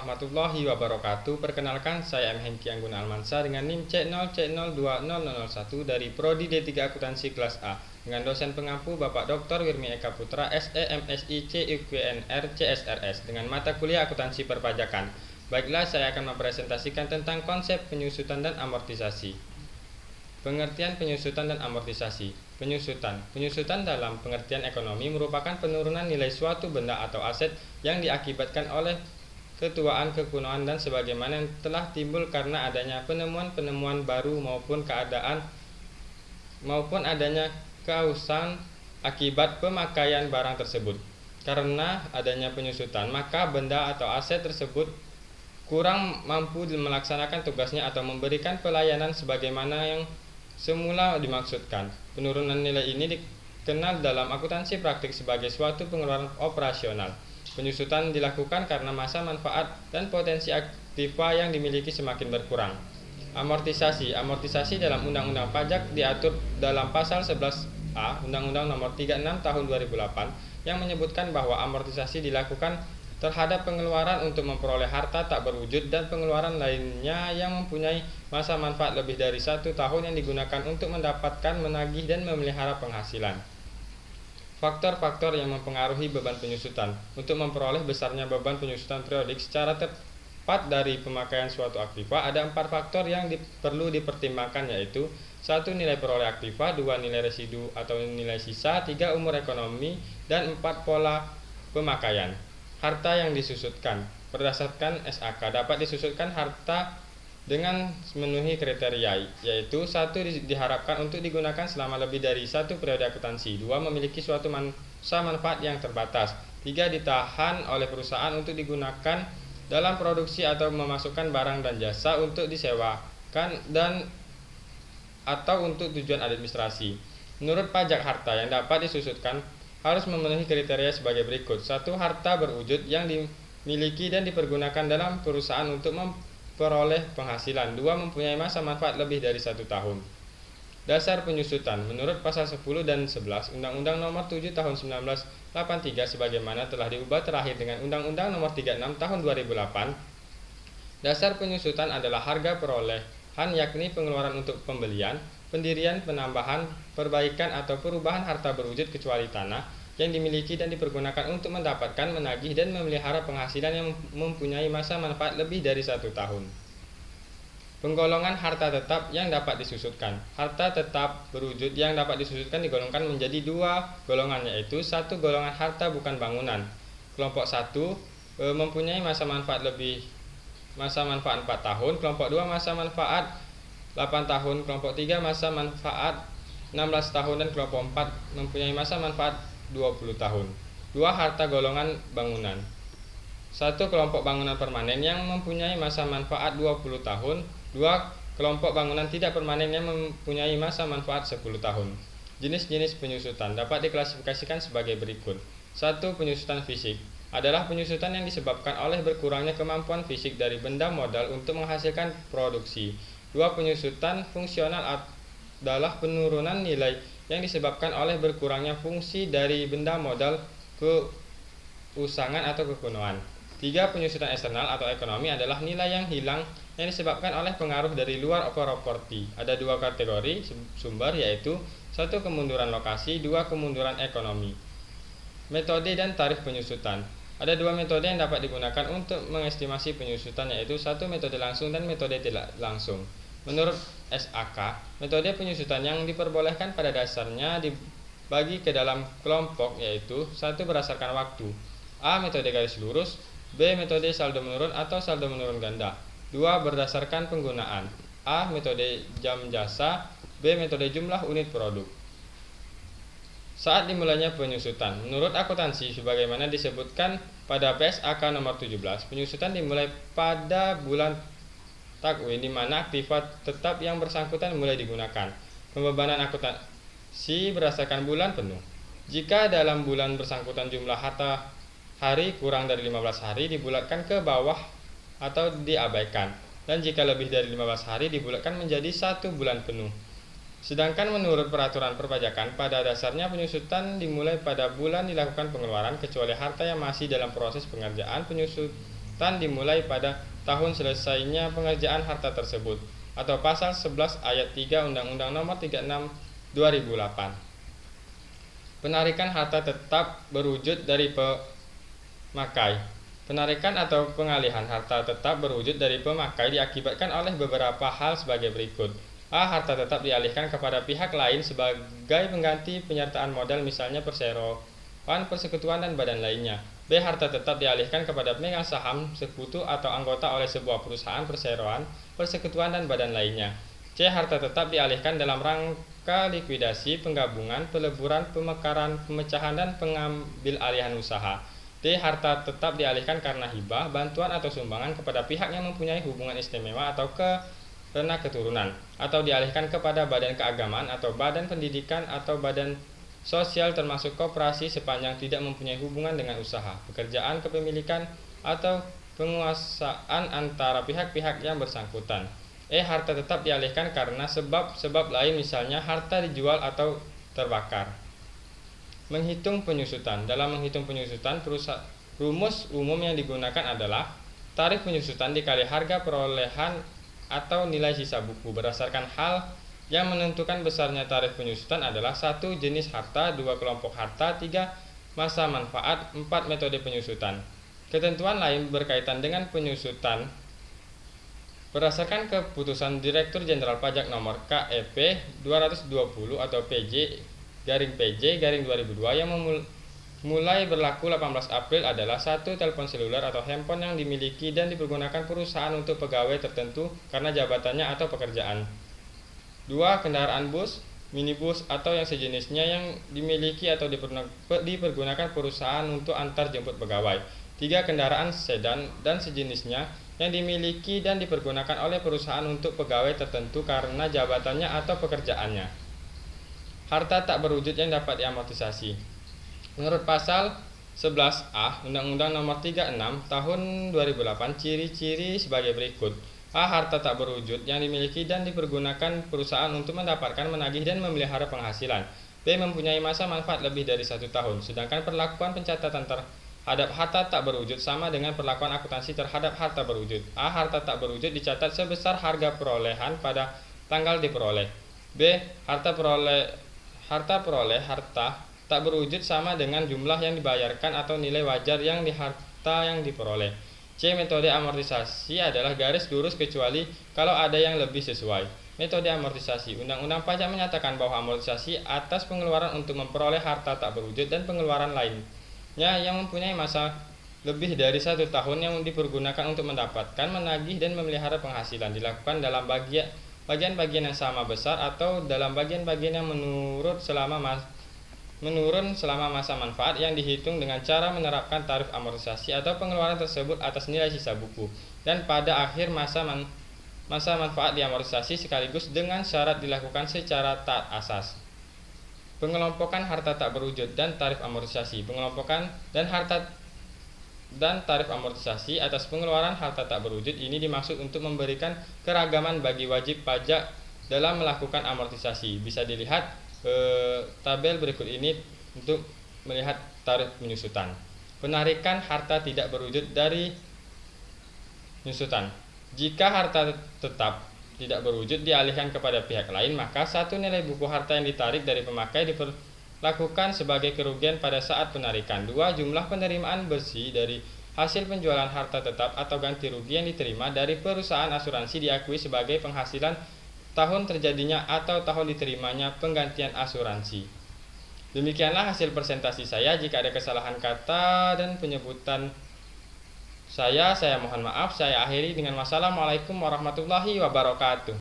Warahmatullahi wabarakatuh. Perkenalkan, saya M. Hengki Angguna Almansa dengan NIM C0C02001 dari Prodi D3 Akuntansi kelas A dengan dosen pengampu Bapak Dr. Wirmi Eka Putra SEMSI CUQNR CSRS dengan mata kuliah akuntansi perpajakan. Baiklah, saya akan mempresentasikan tentang konsep penyusutan dan amortisasi. Pengertian penyusutan dan amortisasi. Penyusutan dalam pengertian ekonomi merupakan penurunan nilai suatu benda atau aset yang diakibatkan oleh ketuaan, kekunoan, dan sebagaimana yang telah timbul karena adanya penemuan-penemuan baru maupun adanya kausan akibat pemakaian barang tersebut. Karena adanya penyusutan, maka benda atau aset tersebut kurang mampu melaksanakan tugasnya atau memberikan pelayanan sebagaimana yang semula dimaksudkan. Penurunan nilai ini dikenal dalam akuntansi praktik sebagai suatu pengeluaran operasional. Penyusutan dilakukan karena masa manfaat dan potensi aktiva yang dimiliki semakin berkurang. Amortisasi dalam Undang-Undang Pajak diatur dalam pasal 11A Undang-Undang Nomor 36 Tahun 2008 yang menyebutkan bahwa amortisasi dilakukan terhadap pengeluaran untuk memperoleh harta tak berwujud dan pengeluaran lainnya yang mempunyai masa manfaat lebih dari 1 tahun yang digunakan untuk mendapatkan, menagih, dan memelihara penghasilan. Faktor-faktor yang mempengaruhi beban penyusutan. Untuk memperoleh besarnya beban penyusutan periodik secara tepat dari pemakaian suatu aktiva, ada 4 faktor yang perlu dipertimbangkan, yaitu 1. Nilai peroleh aktiva, 2. Nilai residu atau nilai sisa, 3. Umur ekonomi, dan 4. Pola pemakaian. Harta yang disusutkan. Berdasarkan SAK, dapat disusutkan harta dengan memenuhi kriteria, yaitu 1. Diharapkan untuk digunakan selama lebih dari 1 periode akuntansi, 2. Memiliki suatu masa manfaat yang terbatas, 3. Ditahan oleh perusahaan untuk digunakan dalam produksi atau memasukkan barang dan jasa untuk disewakan dan atau untuk tujuan administrasi. Menurut pajak, harta yang dapat disusutkan harus memenuhi kriteria sebagai berikut. 1. Harta berwujud yang dimiliki dan dipergunakan dalam perusahaan untuk memperoleh penghasilan. 2. Mempunyai masa manfaat lebih dari 1 tahun. Dasar penyusutan. Menurut pasal 10 dan 11 Undang-Undang Nomor 7 Tahun 1983 sebagaimana telah diubah terakhir dengan Undang-Undang Nomor 36 Tahun 2008, dasar penyusutan adalah harga perolehan, yakni pengeluaran untuk pembelian, pendirian, penambahan, perbaikan, atau perubahan harta berwujud kecuali tanah yang dimiliki dan dipergunakan untuk mendapatkan, menagih, dan memelihara penghasilan yang mempunyai masa manfaat lebih dari 1 tahun. Penggolongan harta tetap yang dapat disusutkan. Harta tetap berwujud yang dapat disusutkan digolongkan menjadi 2 golongan, yaitu 1. Golongan harta bukan bangunan. Kelompok 1 mempunyai masa manfaat 4 tahun, kelompok 2 masa manfaat 8 tahun, kelompok 3 masa manfaat 16 tahun, dan kelompok 4 mempunyai masa manfaat 20 tahun. 2. Harta golongan bangunan. 1. Kelompok bangunan permanen yang mempunyai masa manfaat 20 tahun. 2. Kelompok bangunan tidak permanen yang mempunyai masa manfaat 10 tahun. Jenis-jenis penyusutan dapat diklasifikasikan sebagai berikut. 1. Penyusutan fisik adalah penyusutan yang disebabkan oleh berkurangnya kemampuan fisik dari benda modal untuk menghasilkan produksi. 2. Penyusutan fungsional adalah penurunan nilai yang disebabkan oleh berkurangnya fungsi dari benda modal, keusangan, atau kekunoan. 3. Penyusutan eksternal atau ekonomi adalah nilai yang hilang yang disebabkan oleh pengaruh dari luar properti. Ada 2 kategori sumber, yaitu 1. Kemunduran lokasi, 2. Kemunduran ekonomi. Metode dan tarif penyusutan. Ada 2 metode yang dapat digunakan untuk mengestimasi penyusutan, yaitu 1. Metode langsung dan metode tidak langsung. Menurut SAK, metode penyusutan yang diperbolehkan pada dasarnya dibagi ke dalam kelompok, yaitu 1. Berdasarkan waktu. A. Metode garis lurus, B. Metode saldo menurun atau saldo menurun ganda. 2. Berdasarkan penggunaan. A. Metode jam jasa, B. Metode jumlah unit produk. Saat dimulainya penyusutan. Menurut akuntansi sebagaimana disebutkan pada PSAK nomor 17, penyusutan dimulai pada bulan Takwin di mana aktiva tetap yang bersangkutan mulai digunakan. Pembebanan akuntansi berdasarkan bulan penuh. Jika dalam bulan bersangkutan jumlah harta hari kurang dari 15 hari dibulatkan ke bawah atau diabaikan, dan jika lebih dari 15 hari dibulatkan menjadi 1 bulan penuh. Sedangkan menurut peraturan perpajakan, pada dasarnya penyusutan dimulai pada bulan dilakukan pengeluaran kecuali harta yang masih dalam proses pengerjaan penyusutan penyusutan dimulai pada tahun selesainya pengerjaan harta tersebut, atau pasal 11 ayat 3 Undang-Undang Nomor 36 2008. Penarikan harta tetap berwujud dari pemakai. Penarikan atau pengalihan harta tetap berwujud dari pemakai diakibatkan oleh beberapa hal sebagai berikut. A. Harta tetap dialihkan kepada pihak lain sebagai pengganti penyertaan modal, misalnya perseroan, persekutuan, dan badan lainnya. B. Harta tetap dialihkan kepada pemegang saham, sekutu, atau anggota oleh sebuah perusahaan, perseroan, persekutuan, dan badan lainnya. C. Harta tetap dialihkan dalam rangka likuidasi, penggabungan, peleburan, pemekaran, pemecahan, dan pengambil alihan usaha. D. Harta tetap dialihkan karena hibah, bantuan, atau sumbangan kepada pihak yang mempunyai hubungan istimewa atau karena keturunan, atau dialihkan kepada badan keagamaan atau badan pendidikan atau badan sosial termasuk koperasi sepanjang tidak mempunyai hubungan dengan usaha, pekerjaan, kepemilikan, atau penguasaan antara pihak-pihak yang bersangkutan. E. Harta tetap dialihkan karena sebab-sebab lain, misalnya harta dijual atau terbakar. Menghitung penyusutan. Dalam menghitung penyusutan, rumus umum yang digunakan adalah tarif penyusutan dikali harga perolehan atau nilai sisa buku. Berdasarkan hal yang menentukan besarnya tarif penyusutan adalah 1. Jenis harta, 2. Kelompok harta, 3. Masa manfaat, 4. Metode penyusutan. Ketentuan lain berkaitan dengan penyusutan berdasarkan keputusan Direktur Jenderal Pajak Nomor KEP 220 atau PJ-2002 yang mulai berlaku 18 April adalah 1. Telepon seluler atau handphone yang dimiliki dan dipergunakan perusahaan untuk pegawai tertentu karena jabatannya atau pekerjaan. 2. Kendaraan bus, minibus, atau yang sejenisnya yang dimiliki atau dipergunakan perusahaan untuk antar jemput pegawai. 3. Kendaraan sedan dan sejenisnya yang dimiliki dan dipergunakan oleh perusahaan untuk pegawai tertentu karena jabatannya atau pekerjaannya. Harta tak berwujud yang dapat diamortisasi. Menurut pasal 11A Undang-Undang Nomor 36 Tahun 2008, ciri-ciri sebagai berikut. A. Harta tak berwujud yang dimiliki dan dipergunakan perusahaan untuk mendapatkan, menagih, dan memelihara penghasilan. B. Mempunyai masa manfaat lebih dari 1 tahun, sedangkan perlakuan pencatatan terhadap harta tak berwujud sama dengan perlakuan akuntansi terhadap harta berwujud. A. Harta tak berwujud dicatat sebesar harga perolehan pada tanggal diperoleh. B. Harta tak berwujud sama dengan jumlah yang dibayarkan atau nilai wajar yang di harta yang diperoleh. C. Metode amortisasi adalah garis lurus kecuali kalau ada yang lebih sesuai. Metode amortisasi. Undang-Undang Pajak menyatakan bahwa amortisasi atas pengeluaran untuk memperoleh harta tak berwujud dan pengeluaran lainnya yang mempunyai masa lebih dari 1 tahun yang dipergunakan untuk mendapatkan, menagih, dan memelihara penghasilan dilakukan dalam bagian-bagian yang sama besar atau dalam bagian-bagian yang menurun selama masa manfaat yang dihitung dengan cara menerapkan tarif amortisasi atau pengeluaran tersebut atas nilai sisa buku, dan pada akhir masa manfaat diamortisasi sekaligus dengan syarat dilakukan secara taat asas. Pengelompokan harta tak berwujud dan tarif amortisasi. Pengelompokan dan tarif amortisasi atas pengeluaran harta tak berwujud ini dimaksud untuk memberikan keragaman bagi wajib pajak dalam melakukan amortisasi. Bisa dilihat tabel berikut ini untuk melihat tarif penyusutan. Penarikan harta tidak berwujud dari penyusutan. Jika harta tetap tidak berwujud dialihkan kepada pihak lain, maka 1. Nilai buku harta yang ditarik dari pemakai diperlakukan sebagai kerugian pada saat penarikan. 2. Jumlah penerimaan bersih dari hasil penjualan harta tetap atau ganti rugi yang diterima dari perusahaan asuransi diakui sebagai penghasilan tahun terjadinya atau tahun diterimanya penggantian asuransi. Demikianlah hasil presentasi saya. Jika ada kesalahan kata dan penyebutan saya mohon maaf. Saya akhiri dengan wassalamualaikum warahmatullahi wabarakatuh.